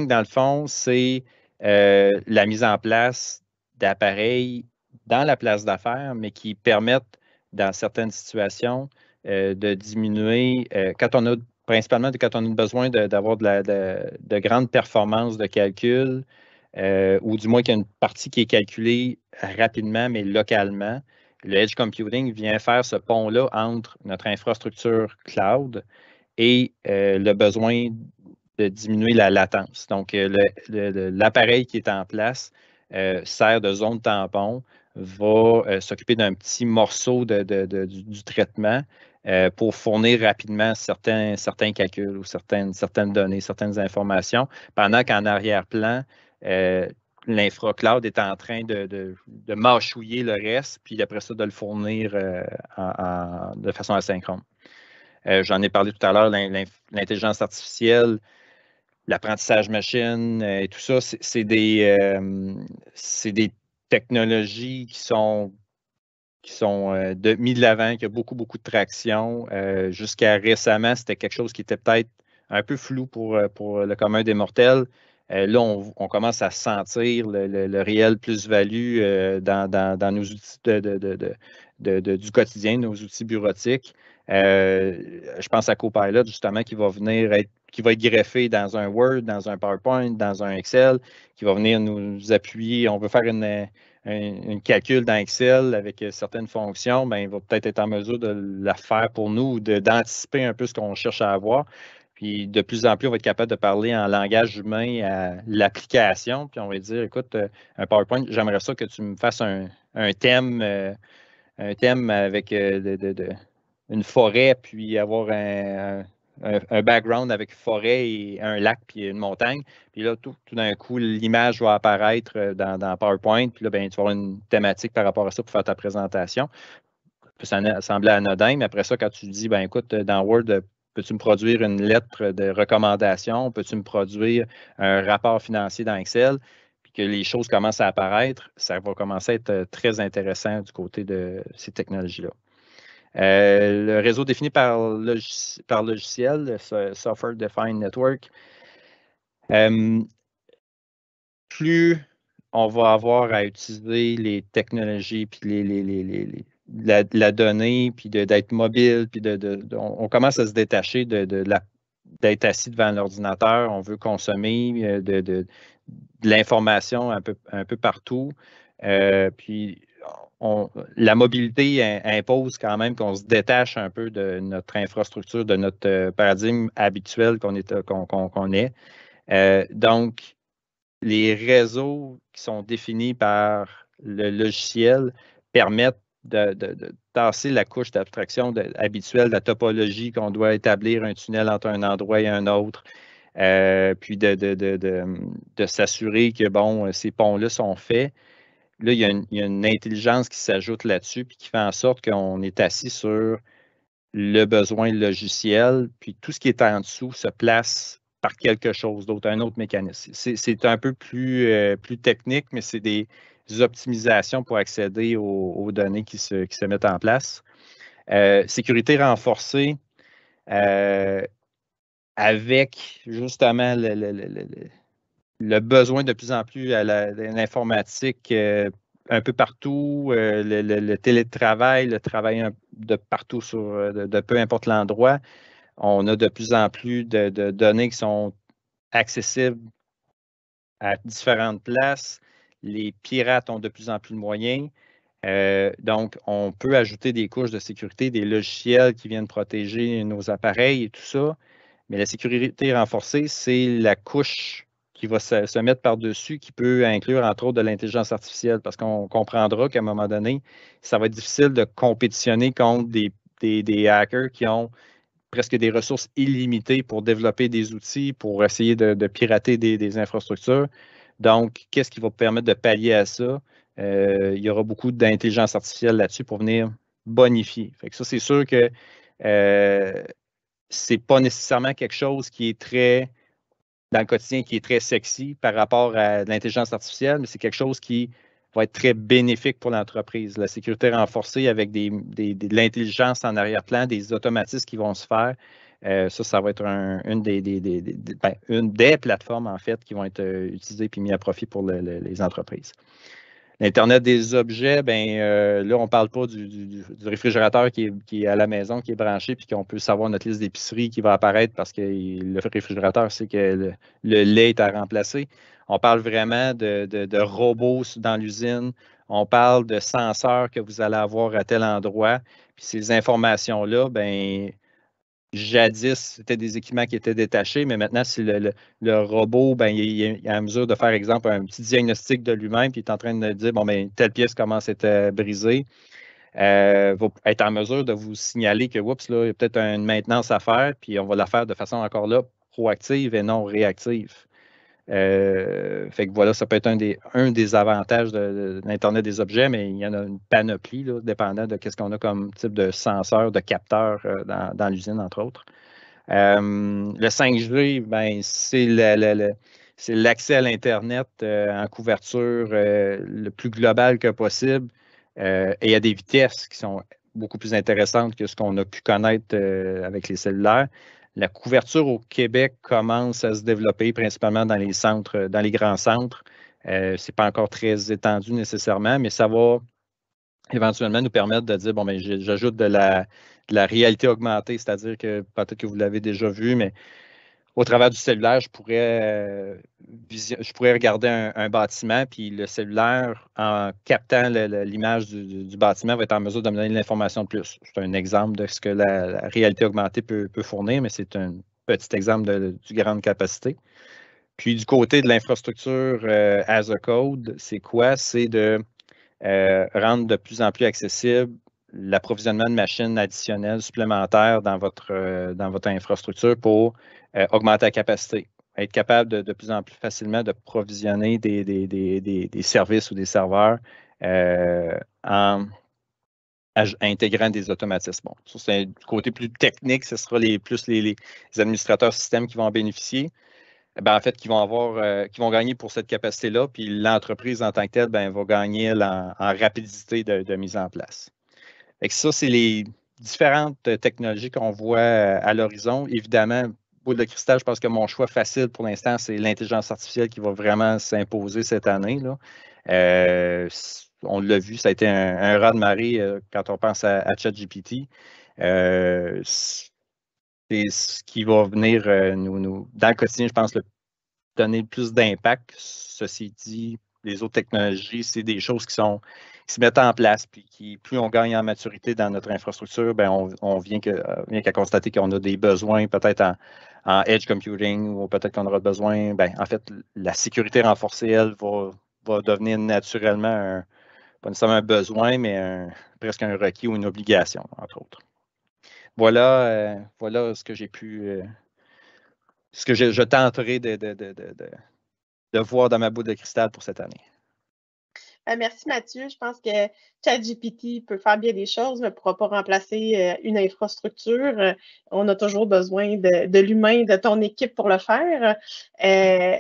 dans le fond, c'est la mise en place d'appareils dans la place d'affaires, mais qui permettent, dans certaines situations, de diminuer, principalement quand on a besoin d'avoir de grandes performances de calcul, ou du moins qu'il y a une partie qui est calculée rapidement, mais localement. Le edge computing vient faire ce pont-là entre notre infrastructure cloud et le besoin de diminuer la latence. Donc, l'appareil qui est en place sert de zone tampon, va s'occuper d'un petit morceau du traitement pour fournir rapidement certains calculs ou certaines données, certaines informations, pendant qu'en arrière-plan, l'infracloud est en train de mâchouiller le reste, puis après ça, de le fournir de façon asynchrone. J'en ai parlé tout à l'heure, l'intelligence artificielle, l'apprentissage machine et tout ça, c'est des technologies qui sont mis de l'avant, qui a beaucoup de traction. Jusqu'à récemment, c'était quelque chose qui était peut-être un peu flou pour le commun des mortels. Là, on commence à sentir le réel plus-value dans nos outils du quotidien, nos outils bureautiques. Je pense à Copilot, justement, qui va être greffé dans un Word, dans un PowerPoint, dans un Excel, qui va venir nous appuyer. On veut faire un calcul dans Excel avec certaines fonctions, ben, il va peut-être être en mesure de la faire pour nous ou d'anticiper un peu ce qu'on cherche à avoir. Puis de plus en plus, on va être capable de parler en langage humain à l'application. Puis on va dire, écoute, un PowerPoint, j'aimerais ça que tu me fasses un thème avec une forêt, puis avoir un background avec forêt et un lac, puis une montagne. Puis là, tout d'un coup, l'image va apparaître dans PowerPoint. Puis là, ben, tu vas avoir une thématique par rapport à ça pour faire ta présentation. Ça peut sembler anodin, mais après ça, quand tu dis, ben écoute, dans Word, peux-tu me produire une lettre de recommandation? Peux-tu me produire un rapport financier dans Excel? Puis que les choses commencent à apparaître, ça va commencer à être très intéressant du côté de ces technologies-là. Le réseau défini par logiciel, le Software Defined Network, plus on va avoir à utiliser les technologies, puis la donnée, puis d'être mobile, puis on commence à se détacher d'être assis devant l'ordinateur. On veut consommer de l'information un peu partout. Puis la mobilité impose quand même qu'on se détache un peu de notre infrastructure, de notre paradigme habituel qu'on est. Donc, les réseaux qui sont définis par le logiciel permettent de tasser la couche d'abstraction habituelle, de la topologie qu'on doit établir un tunnel entre un endroit et un autre, puis de s'assurer que, bon, ces ponts-là sont faits. Là, il y a une intelligence qui s'ajoute là-dessus, puis qui fait en sorte qu'on est assis sur le besoin logiciel, puis tout ce qui est en dessous se place par quelque chose d'autre, un autre mécanisme. C'est un peu plus technique, mais c'est des optimisations pour accéder aux données qui se mettent en place. Sécurité renforcée avec justement le besoin de plus en plus à l'informatique un peu partout, le télétravail, le travail de partout de peu importe l'endroit. On a de plus en plus de données qui sont accessibles à différentes places. Les pirates ont de plus en plus de moyens. Donc, on peut ajouter des couches de sécurité, des logiciels qui viennent protéger nos appareils et tout ça. Mais la sécurité renforcée, c'est la couche qui va se mettre par-dessus, qui peut inclure, entre autres, de l'intelligence artificielle, parce qu'on comprendra qu'à un moment donné, ça va être difficile de compétitionner contre des hackers qui ont presque des ressources illimitées pour développer des outils, pour essayer de pirater des infrastructures. Donc, qu'est-ce qui va permettre de pallier à ça? Il y aura beaucoup d'intelligence artificielle là-dessus pour venir bonifier. Fait que ça, c'est sûr que c'est pas nécessairement quelque chose qui est très, dans le quotidien, qui est très sexy par rapport à l'intelligence artificielle, mais c'est quelque chose qui va être très bénéfique pour l'entreprise. La sécurité renforcée avec de l'intelligence en arrière-plan, des automatismes qui vont se faire, ça va être une des plateformes, en fait, qui vont être utilisées et mises à profit pour les entreprises. L'Internet des objets, là, on ne parle pas du réfrigérateur qui est à la maison, qui est branché, puis qu'on peut savoir notre liste d'épicerie qui va apparaître parce que le réfrigérateur sait que le lait est à remplacer. On parle vraiment de robots dans l'usine. On parle de senseurs que vous allez avoir à tel endroit. Puis ces informations-là, jadis, c'était des équipements qui étaient détachés, mais maintenant, si le robot, il est en mesure de faire, exemple, un petit diagnostic de lui-même, puis il est en train de dire, telle pièce commence à être brisée. va être en mesure de vous signaler que, oups, là, il y a peut-être une maintenance à faire, puis on va la faire de façon encore là proactive et non réactive. Fait que voilà, ça peut être un des avantages de l'Internet des objets, mais il y en a une panoplie, là, dépendant de ce qu'on a comme type de senseur, de capteur dans l'usine, entre autres. Le 5G, ben, c'est l'accès à l'Internet en couverture le plus global que possible et à des vitesses qui sont beaucoup plus intéressantes que ce qu'on a pu connaître avec les cellulaires. La couverture au Québec commence à se développer principalement dans les centres, dans les grands centres. Ce n'est pas encore très étendu nécessairement, mais ça va éventuellement nous permettre de dire, bon, ben, j'ajoute de la réalité augmentée, c'est-à-dire que peut-être que vous l'avez déjà vu, mais au travers du cellulaire, je pourrais regarder un bâtiment, puis le cellulaire, en captant l'image du bâtiment, va être en mesure de me donner de l'information de plus. C'est un exemple de ce que la réalité augmentée peut fournir, mais c'est un petit exemple du grande capacité. Puis du côté de l'infrastructure as a code, c'est quoi? C'est de rendre de plus en plus accessible l'approvisionnement de machines additionnelles supplémentaires dans votre infrastructure pour augmenter la capacité. Être capable de plus en plus facilement de provisionner des services ou des serveurs en intégrant des automatismes. Bon, ça, c'est du côté plus technique, ce sera plus les administrateurs système qui vont en bénéficier. Ben, en fait, qui vont gagner pour cette capacité-là, puis l'entreprise en tant que telle va gagner en rapidité de mise en place. Et ça, c'est les différentes technologies qu'on voit à l'horizon. Évidemment, boule de cristal, je pense que mon choix facile pour l'instant, c'est l'intelligence artificielle qui va vraiment s'imposer cette année, là. On l'a vu, ça a été un raz-de-marée quand on pense à ChatGPT. C'est ce qui va venir dans le quotidien, je pense, donner le plus d'impact. Ceci dit, les autres technologies, c'est des choses qui se mettent en place, puis plus on gagne en maturité dans notre infrastructure, on vient qu'à constater qu'on a des besoins peut-être en edge computing, ou peut-être qu'on aura besoin, en fait, la sécurité renforcée, elle, va devenir naturellement, pas nécessairement un besoin, mais presque un requis ou une obligation, entre autres. Voilà ce que j'ai pu, ce que je tenterai de voir dans ma boule de cristal pour cette année. Merci Mathieu. Je pense que ChatGPT peut faire bien des choses, mais ne pourra pas remplacer une infrastructure. On a toujours besoin de l'humain, de ton équipe pour le faire.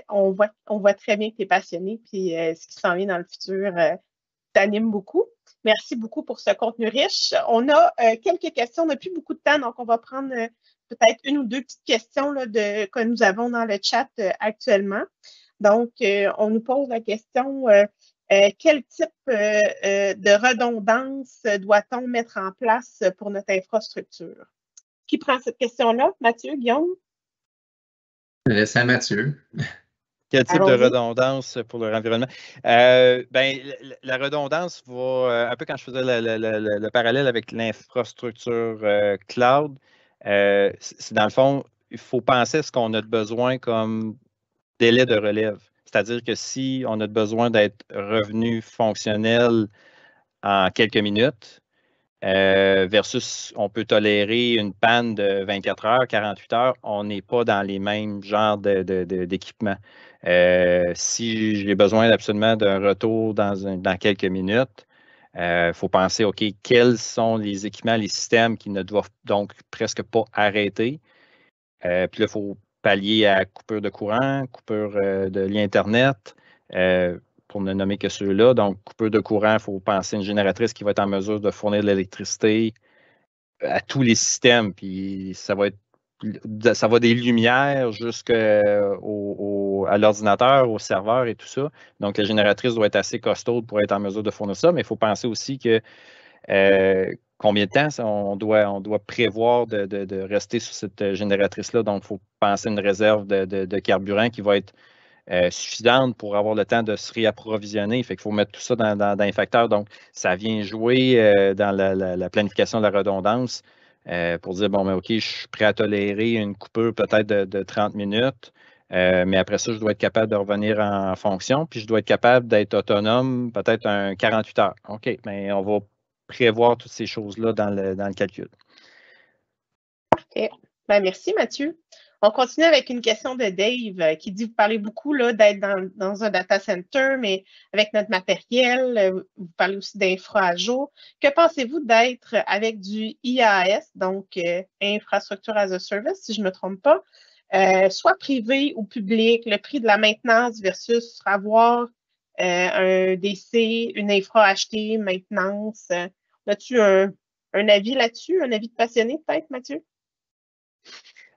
On voit très bien que tu es passionné, puis ce qui s'en vient dans le futur t'anime beaucoup. Merci beaucoup pour ce contenu riche. On a quelques questions. On n'a plus beaucoup de temps, donc on va prendre peut-être une ou deux petites questions là, que nous avons dans le chat actuellement. Donc, on nous pose la question, quel type de redondance doit-on mettre en place pour notre infrastructure? Qui prend cette question-là? Mathieu, Guillaume? C'est à Mathieu. Quel type de redondance pour leur environnement? La redondance va, un peu quand je faisais le parallèle avec l'infrastructure cloud, c'est dans le fond, il faut penser à ce qu'on a de besoin comme délai de relève. C'est-à-dire que si on a besoin d'être revenu fonctionnel en quelques minutes, versus on peut tolérer une panne de 24 heures, 48 heures, on n'est pas dans les mêmes genres d'équipements. Si j'ai besoin absolument d'un retour dans quelques minutes, il faut penser, OK, quels sont les équipements, les systèmes qui ne doivent donc presque pas arrêter. Puis là, il faut pallier à coupure de courant, coupure de lien Internet, pour ne nommer que ceux-là. Donc, coupure de courant, il faut penser à une génératrice qui va être en mesure de fournir de l'électricité à tous les systèmes. Puis ça va des lumières jusqu'à l'ordinateur, au serveur et tout ça. Donc, la génératrice doit être assez costaude pour être en mesure de fournir ça. Mais il faut penser aussi que combien de temps on doit prévoir de rester sur cette génératrice-là. Donc, il faut penser à une réserve de carburant qui va être suffisante pour avoir le temps de se réapprovisionner. Fait qu'il faut mettre tout ça dans les facteurs. Donc, ça vient jouer dans la planification de la redondance pour dire, bon, OK, je suis prêt à tolérer une coupure peut-être de 30 minutes, mais après ça, je dois être capable de revenir en fonction, puis je dois être capable d'être autonome peut-être un 48 heures. OK, mais on va prévoir toutes ces choses-là dans le calcul. Parfait. Ben, merci, Mathieu. On continue avec une question de Dave qui dit, vous parlez beaucoup là, d'être dans un data center, mais avec notre matériel, vous parlez aussi d'infra à jour. Que pensez-vous d'être avec du IaaS, donc Infrastructure as a Service, si je ne me trompe pas, soit privé ou public, le prix de la maintenance versus avoir un DC, une infra achetée, maintenance. As-tu un avis là-dessus, un avis de passionné peut-être, Mathieu?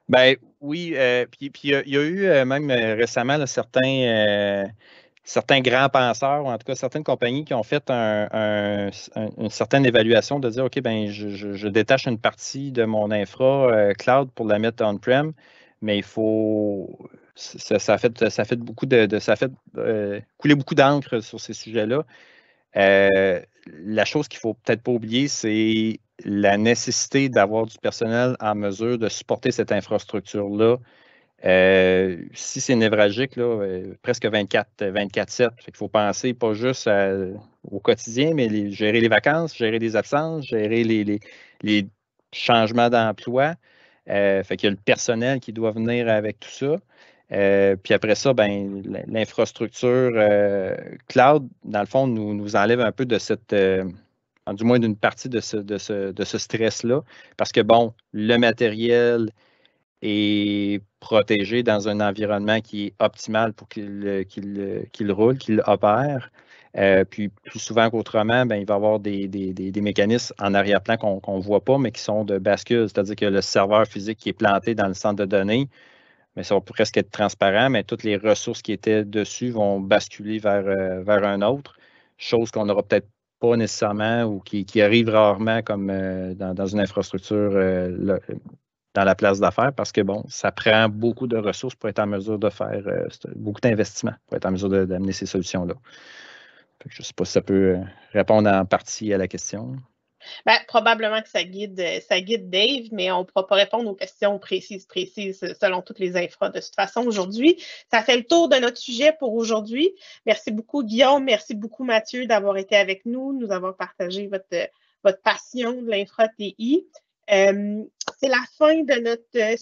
Ben oui, puis il y a eu même récemment là, certains grands penseurs, ou en tout cas certaines compagnies qui ont fait une certaine évaluation de dire, OK, ben je détache une partie de mon infra cloud pour la mettre on-prem, mais il faut. Ça a fait beaucoup ça a fait couler beaucoup d'encre sur ces sujets-là. La chose qu'il ne faut peut-être pas oublier, c'est la nécessité d'avoir du personnel en mesure de supporter cette infrastructure-là. Si c'est névralgique, là, presque 24/7. Il faut penser pas juste au quotidien, mais gérer les vacances, gérer les absences, gérer les changements d'emploi. Fait qu'il y a le personnel qui doit venir avec tout ça. Puis après ça, ben, l'infrastructure cloud, dans le fond, nous enlève un peu de cette, du moins d'une partie de ce stress-là. Parce que, bon, le matériel est protégé dans un environnement qui est optimal pour qu'il roule, qu'il opère. Puis plus souvent qu'autrement, ben, il va y avoir des mécanismes en arrière-plan qu'on ne voit pas, mais qui sont de bascule. C'est-à-dire que le serveur physique qui est planté dans le centre de données, mais ça va presque être transparent, mais toutes les ressources qui étaient dessus vont basculer vers un autre, chose qu'on n'aura peut-être pas nécessairement ou qui arrive rarement comme dans une infrastructure dans la place d'affaires parce que, bon, ça prend beaucoup de ressources pour être en mesure de faire beaucoup d'investissements pour être en mesure d'amener ces solutions-là. Je ne sais pas si ça peut répondre en partie à la question. Ben, probablement que ça guide Dave, mais on ne pourra pas répondre aux questions précises selon toutes les infras. De toute façon, aujourd'hui, ça fait le tour de notre sujet pour aujourd'hui. Merci beaucoup, Guillaume. Merci beaucoup, Mathieu, d'avoir été avec nous avoir partagé votre passion de l'infra-TI. C'est la fin de notre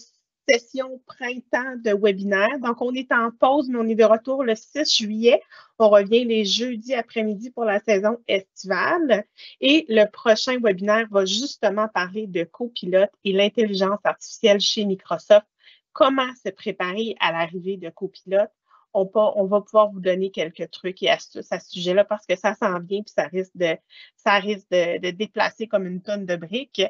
session printemps de webinaire. Donc, on est en pause, mais on est de retour le 6 juillet. On revient les jeudis après-midi pour la saison estivale. Et le prochain webinaire va justement parler de Copilot et l'intelligence artificielle chez Microsoft. Comment se préparer à l'arrivée de Copilot? On va pouvoir vous donner quelques trucs et astuces à ce sujet-là parce que ça s'en vient puis ça risque de déplacer comme une tonne de briques.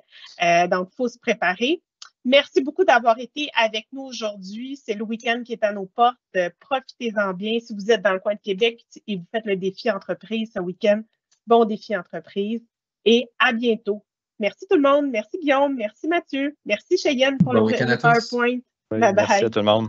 Donc, il faut se préparer. Merci beaucoup d'avoir été avec nous aujourd'hui. C'est le week-end qui est à nos portes. Profitez-en bien. Si vous êtes dans le coin de Québec et vous faites le défi entreprise ce week-end, bon défi entreprise et à bientôt. Merci tout le monde. Merci Guillaume. Merci Mathieu. Merci Cheyenne pour le PowerPoint. Bye bye. Merci à tout le monde.